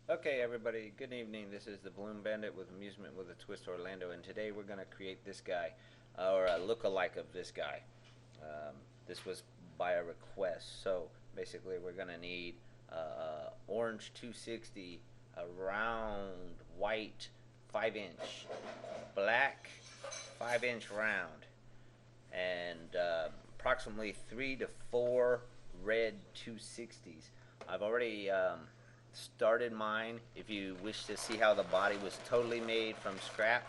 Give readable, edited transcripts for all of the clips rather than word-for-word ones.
Okay, everybody, good evening. This is the Balloon Bandit with Amusement with a Twist Orlando, and today we're going to create this guy, or a look-alike of this guy. This was by a request, so basically we're going to need orange 260, a round white 5-inch, black 5-inch round, and approximately 3 to 4 red 260s. I've already started mine. If you wish to see how the body was totally made from scrap,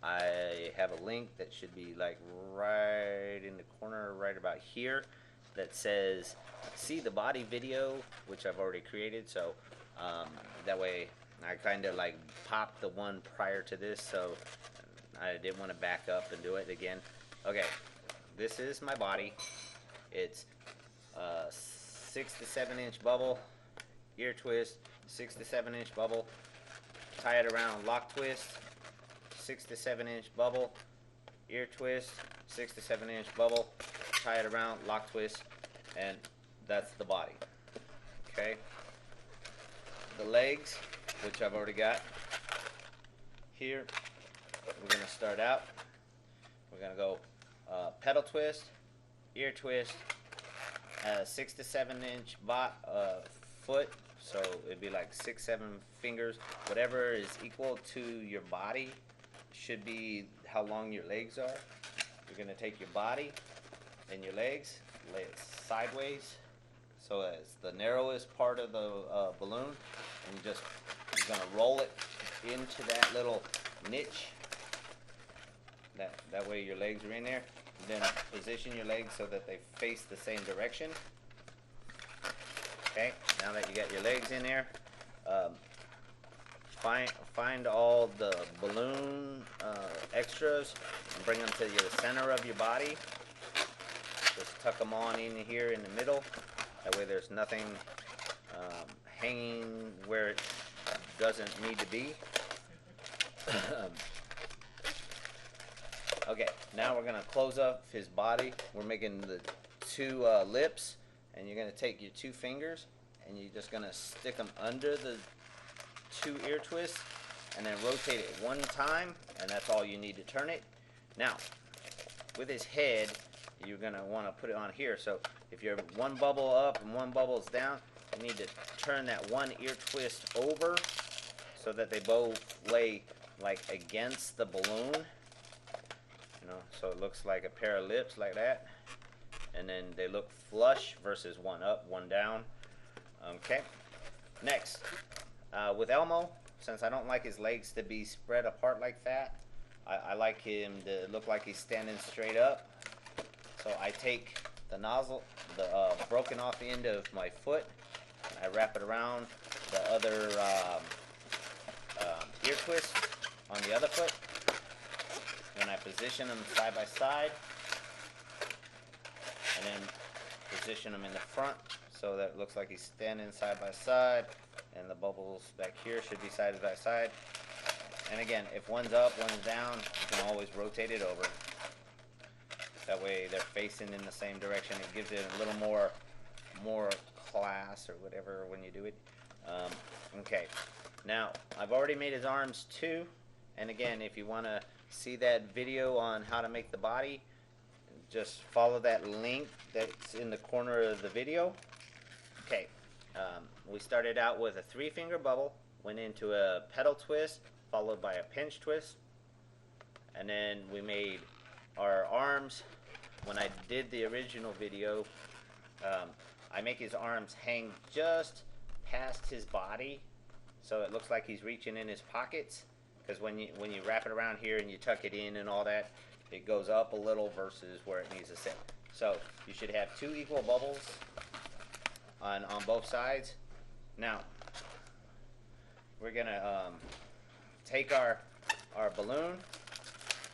I have a link that should be like right in the corner, right about here, that says see the body video, which I've already created. So that way I kind of like popped the one prior to this, so I didn't want to back up and do it again. Okay, this is my body. It's 6 to 7 inch bubble, ear twist, 6 to 7 inch bubble, tie it around lock twist, 6 to 7 inch bubble, ear twist, 6 to 7 inch bubble, tie it around lock twist, and that's the body. Okay, the legs, which I've already got here, we're going to start out. We're going to go pedal twist, ear twist, 6 to 7 inch foot, so it'd be like 6-7 fingers, whatever is equal to your body should be how long your legs are. You're going to take your body and your legs, lay it sideways so it's the narrowest part of the balloon, and you're going to roll it into that little niche. That way your legs are in there. Then position your legs so that they face the same direction. Okay, now that you got your legs in there, find all the balloon extras and bring them to the center of your body. Just tuck them on in here in the middle. That way there's nothing hanging where it doesn't need to be. Okay, now we're going to close up his body. We're making the two lips, and you're going to take your two fingers and you're just going to stick them under the two ear twists and then rotate it one time, and that's all you need to turn it. Now, with his head, you're going to want to put it on here. So if you're one bubble up and one bubble's down, you need to turn that one ear twist over so that they both lay like against the balloon. So it looks like a pair of lips like that, and then they look flush versus one up, one down. Okay, next, with Elmo, since I don't like his legs to be spread apart like that, I like him to look like he's standing straight up. So I take the nozzle, the broken off end of my foot, and I wrap it around the other ear twist on the other foot. Then I position them side by side, and then position them in the front so that it looks like he's standing side by side, and the bubbles back here should be side by side. And again, if one's up, one's down, you can always rotate it over. That way they're facing in the same direction. It gives it a little more class or whatever when you do it. Okay, now I've already made his arms too, and again, if you want to see that video on how to make the body, just follow that link that's in the corner of the video. Okay, we started out with a 3-finger bubble, went into a pedal twist followed by a pinch twist, and then we made our arms. When I did the original video, I make his arms hang just past his body so it looks like he's reaching in his pockets. Because when you wrap it around here and you tuck it in and all that, it goes up a little versus where it needs to sit. So you should have 2 equal bubbles on both sides. Now we're gonna take our balloon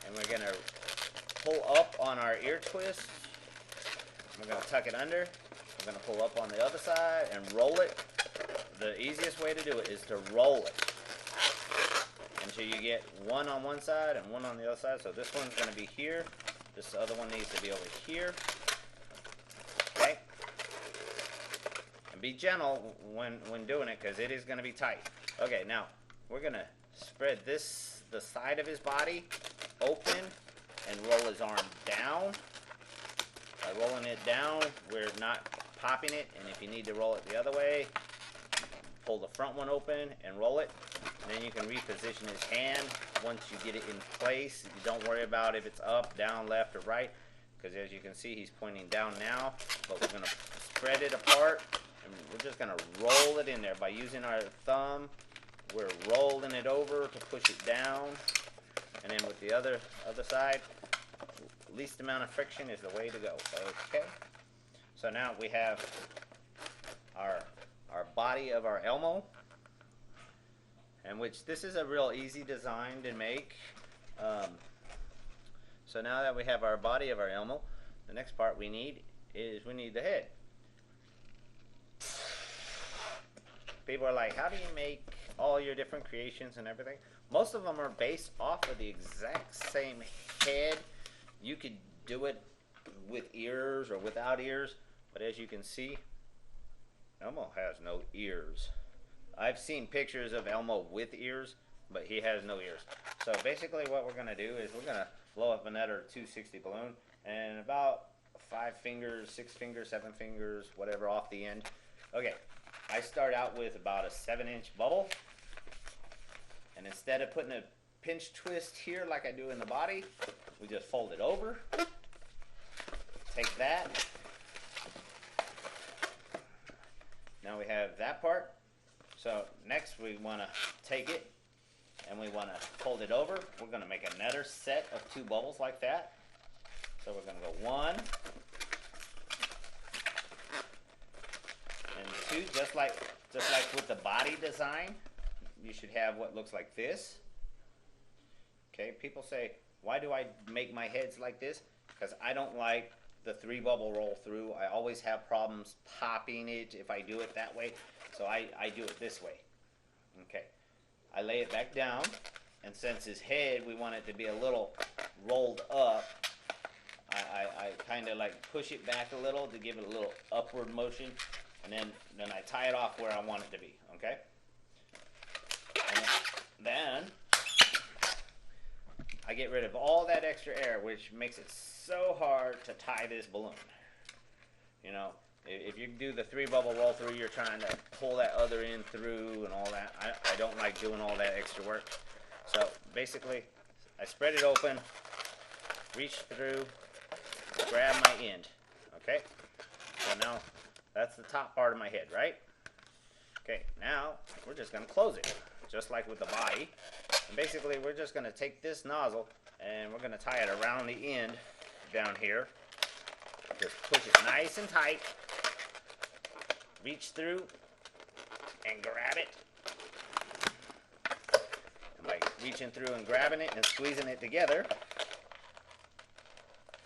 and we're gonna pull up on our ear twist. We're gonna tuck it under. We're gonna pull up on the other side and roll it. The easiest way to do it is to roll it until you get one on one side and one on the other side. So this one's going to be here. This other one needs to be over here. Okay? And be gentle when doing it, because it is going to be tight. Okay, now we're going to spread the side of his body open and roll his arm down. By rolling it down, we're not popping it, and if you need to roll it the other way, pull the front one open and roll it. And then you can reposition his hand once you get it in place. You don't worry about if it's up, down, left, or right, because as you can see, he's pointing down now, but we're going to spread it apart, and we're just going to roll it in there. By using our thumb, we're rolling it over to push it down, and then with the other side, least amount of friction is the way to go. Okay, so now we have our body of our Elmo, and which this is a real easy design to make. So now that we have our body of our Elmo, the next part we need is the head. People are like, how do you make all your different creations and everything? Most of them are based off of the exact same head. You could do it with ears or without ears, but as you can see, Elmo has no ears. I've seen pictures of Elmo with ears, but he has no ears. So basically what we're going to do is we're going to blow up another 260 balloon, and about 5 fingers, 6 fingers, 7 fingers, whatever off the end. Okay, I start out with about a 7-inch bubble, and instead of putting a pinch twist here like I do in the body, we just fold it over. Take that. Now we have that part. So next we want to take it and we want to fold it over. We're going to make another set of 2 bubbles like that. So we're going to go 1 and 2, just like with the body design. You should have what looks like this. Okay, people say, why do I make my heads like this? Because I don't like the 3 bubble roll through. I always have problems popping it if I do it that way. So I do it this way. Okay, I lay it back down, and since his head, we want it to be a little rolled up, I kind of like push it back a little to give it a little upward motion, and then I tie it off where I want it to be. Okay, and then I get rid of all that extra air, which makes it so hard to tie this balloon. You know, if you do the 3 bubble roll through, you're trying to pull that other end through and all that. I don't like doing all that extra work. So basically, I spread it open, reach through, grab my end. Okay, so now that's the top part of my head, right? Okay, now we're just going to close it, just like with the body. And basically, we're just going to take this nozzle and we're going to tie it around the end down here. Just push it nice and tight. Reach through and grab it. And by reaching through and grabbing it and squeezing it together,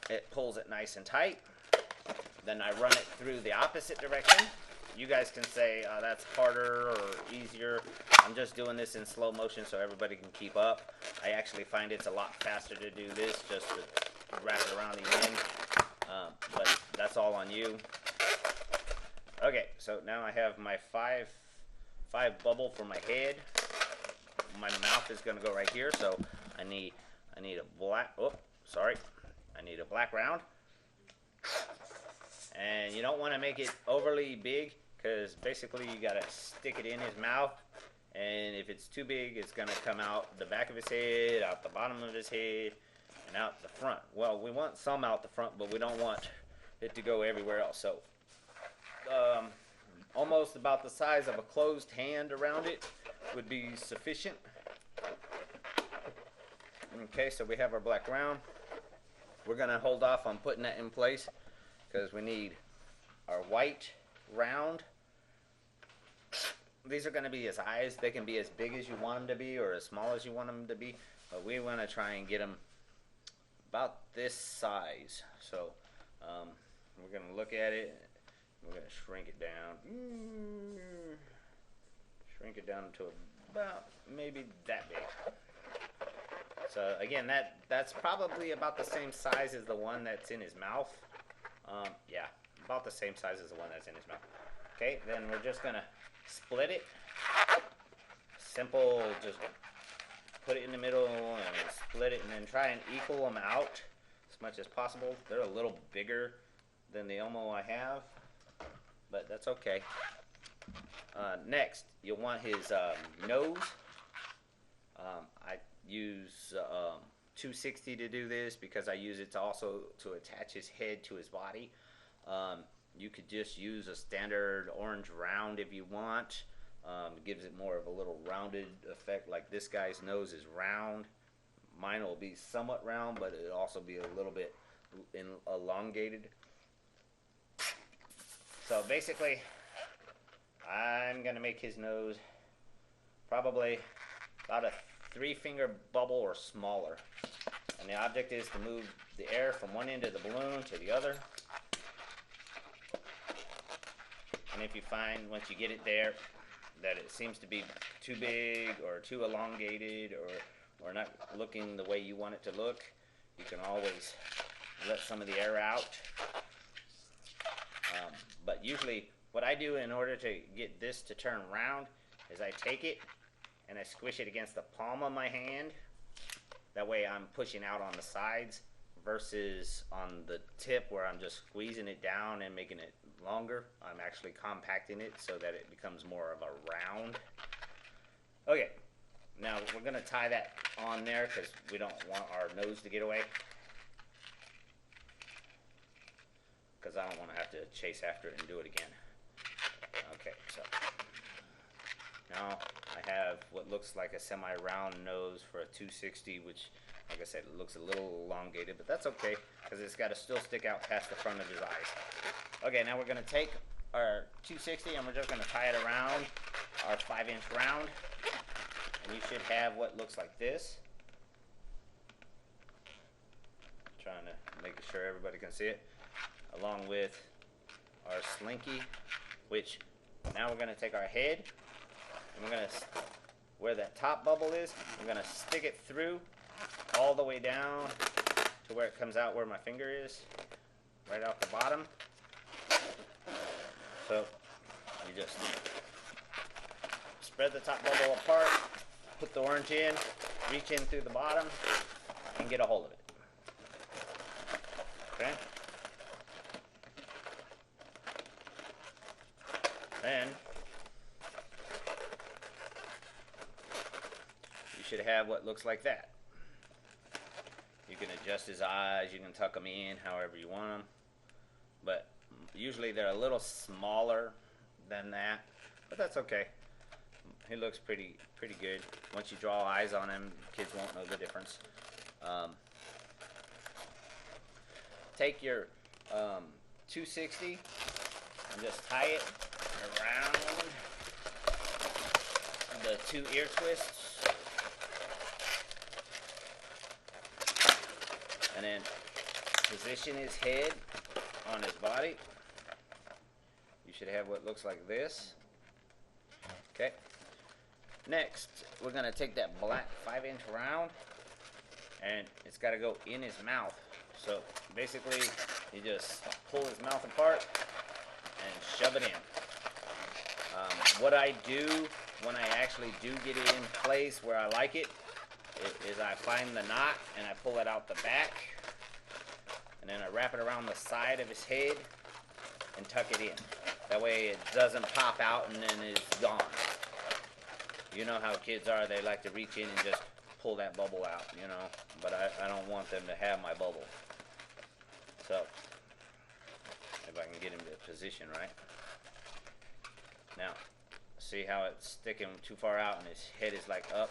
it pulls it nice and tight. Then I run it through the opposite direction. You guys can say that's harder or easier. I'm just doing this in slow motion so everybody can keep up. I actually find it's a lot faster to do this, just to wrap it around the end. But that's all on you. Okay, so now I have my five bubble for my head. My mouth is going to go right here, so I need a black. Oh, sorry. I need a black round. And you don't want to make it overly big, because basically you got to stick it in his mouth. And if it's too big, it's going to come out the back of his head, out the bottom of his head, and out the front. Well, we want some out the front, but we don't want it to go everywhere else. So almost about the size of a closed hand around it would be sufficient. Okay, so we have our black round. We're going to hold off on putting that in place because we need our white round. These are going to be his eyes. They can be as big as you want them to be or as small as you want them to be, but we want to try and get them about this size. So we're going to look at it. We're going to shrink it down. Shrink it down to about maybe that big. So again, that's probably about the same size as the one that's in his mouth. Yeah, about the same size as the one that's in his mouth. Okay, then we're just gonna split it. Simple, just put it in the middle and split it, and then try and equal them out as much as possible. They're a little bigger than the Elmo I have, but that's okay. Next, you'll want his nose. I use 260 to do this because I use it to also to attach his head to his body. You could just use a standard orange round if you want. It gives it more of a little rounded effect, like this guy's nose is round. Mine will be somewhat round, but it'll also be a little bit elongated. So basically, I'm going to make his nose probably about a 3-finger bubble or smaller. And the object is to move the air from one end of the balloon to the other. And if you find, once you get it there, that it seems to be too big or too elongated or not looking the way you want it to look, you can always let some of the air out. But usually what I do in order to get this to turn round is I take it and I squish it against the palm of my hand. That way I'm pushing out on the sides versus on the tip where I'm just squeezing it down and making it longer. I'm actually compacting it so that it becomes more of a round. Okay, now we're going to tie that on there because we don't want our nose to get away. Because I don't want to have to chase after it and do it again. Okay, so now I have what looks like a semi-round nose for a 260, which, like I said, it looks a little elongated, but that's okay because it's got to still stick out past the front of his eyes. Okay, now we're going to take our 260 and we're just going to tie it around our 5-inch round, and you should have what looks like this. Trying to make sure everybody can see it, along with our slinky, which now we're going to take our head and we're going to, where that top bubble is, we're going to stick it through all the way down to where it comes out where my finger is, right off the bottom. So you just spread the top bubble apart, put the orange in, reach in through the bottom, and get a hold of it. Okay? Then you should have what looks like that. You can adjust his eyes, you can tuck them in however you want them, but usually they're a little smaller than that, but that's okay. He looks pretty good. Once you draw eyes on him, kids won't know the difference. Take your 260 and just tie it around the 2 ear twists, and then position his head on his body. You should have what looks like this. Okay. Next, we're going to take that black 5-inch round, and it's got to go in his mouth. So basically, you just pull his mouth apart and shove it in. What I do when I actually do get it in place where I like it is I find the knot and I pull it out the back, and then I wrap it around the side of his head and tuck it in. That way it doesn't pop out and then it's gone. You know how kids are, they like to reach in and just pull that bubble out, you know, but I don't want them to have my bubble. So, if I can get him to position right. Now, see how it's sticking too far out and his head is like up?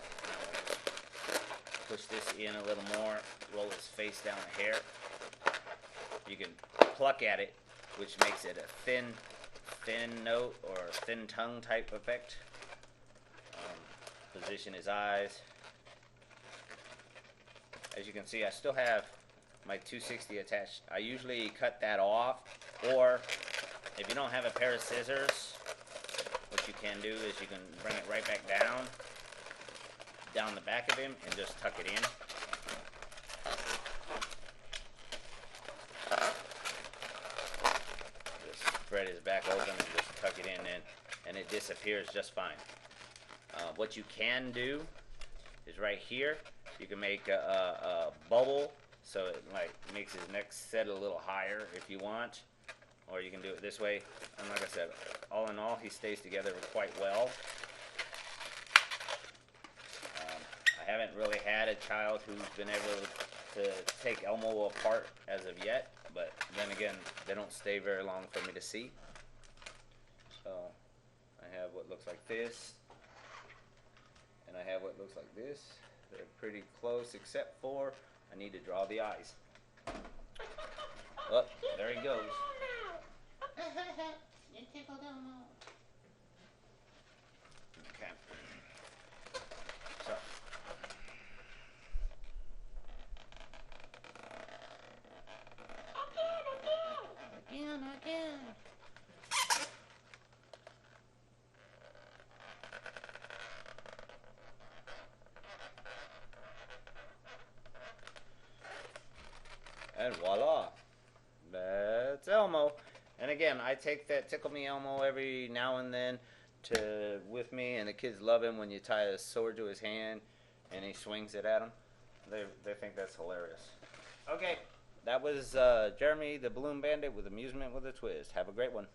Push this in a little more, roll his face down a hair. You can pluck at it, which makes it a thin note or a thin tongue type effect. Position his eyes. As you can see, I still have my 260 attached. I usually cut that off, or if you don't have a pair of scissors, what you can do is you can bring it right back down the back of him and just tuck it in. Just spread his back open and just tuck it in, and it disappears just fine. What you can do is right here, you can make a bubble so it like makes his neck set a little higher if you want, or you can do it this way. And like I said, all in all, he stays together quite well. I haven't really had a child who's been able to take Elmo apart as of yet, but then again, they don't stay very long for me to see. So I have what looks like this, and I have what looks like this. They're pretty close, except for I need to draw the eyes. Oh, there he goes. You tickled Elmo. Okay. So. Again. And voila, that's Elmo. And again, I take that Tickle Me Elmo every now and then with me, and the kids love him when you tie a sword to his hand and he swings it at them. They think that's hilarious. Okay, that was Jeremy the Balloon Bandit with Amusement with a Twist. Have a great one.